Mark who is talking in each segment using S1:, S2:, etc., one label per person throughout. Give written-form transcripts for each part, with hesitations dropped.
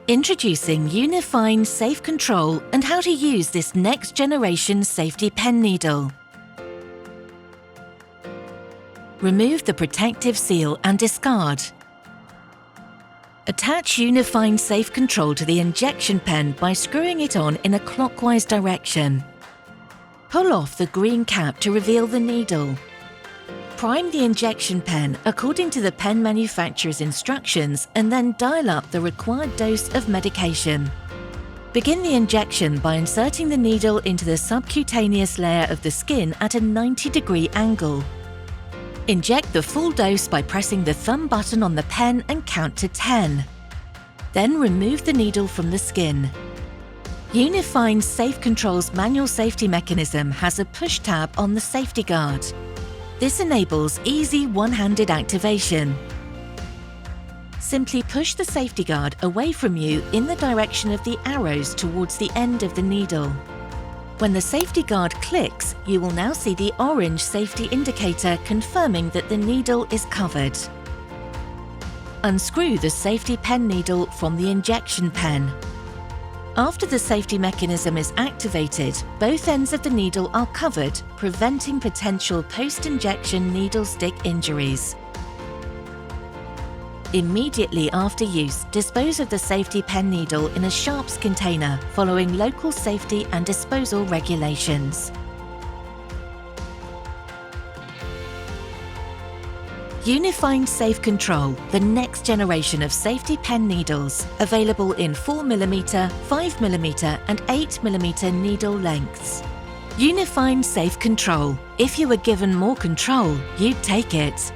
S1: Introducing Unifine SafeControl and how to use this next-generation safety pen needle. Remove the protective seal and discard. Attach Unifine SafeControl to the injection pen by screwing it on in a clockwise direction. Pull off the green cap to reveal the needle. Prime the injection pen according to the pen manufacturer's instructions and then dial up the required dose of medication. Begin the injection by inserting the needle into the subcutaneous layer of the skin at a 90-degree angle. Inject the full dose by pressing the thumb button on the pen and count to 10. Then remove the needle from the skin. Unifine SafeControl's manual safety mechanism has a push tab on the safety guard. This enables easy one-handed activation. Simply push the safety guard away from you in the direction of the arrows towards the end of the needle. When the safety guard clicks, you will now see the orange safety indicator confirming that the needle is covered. Unscrew the safety pen needle from the injection pen. After the safety mechanism is activated, both ends of the needle are covered, preventing potential post-injection needle stick injuries. Immediately after use, dispose of the safety pen needle in a sharps container, following local safety and disposal regulations. Unifine SafeControl, the next generation of safety pen needles, available in 4mm, 5mm and 8mm needle lengths. Unifine SafeControl. If you were given more control, you'd take it.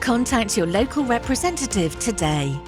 S1: Contact your local representative today.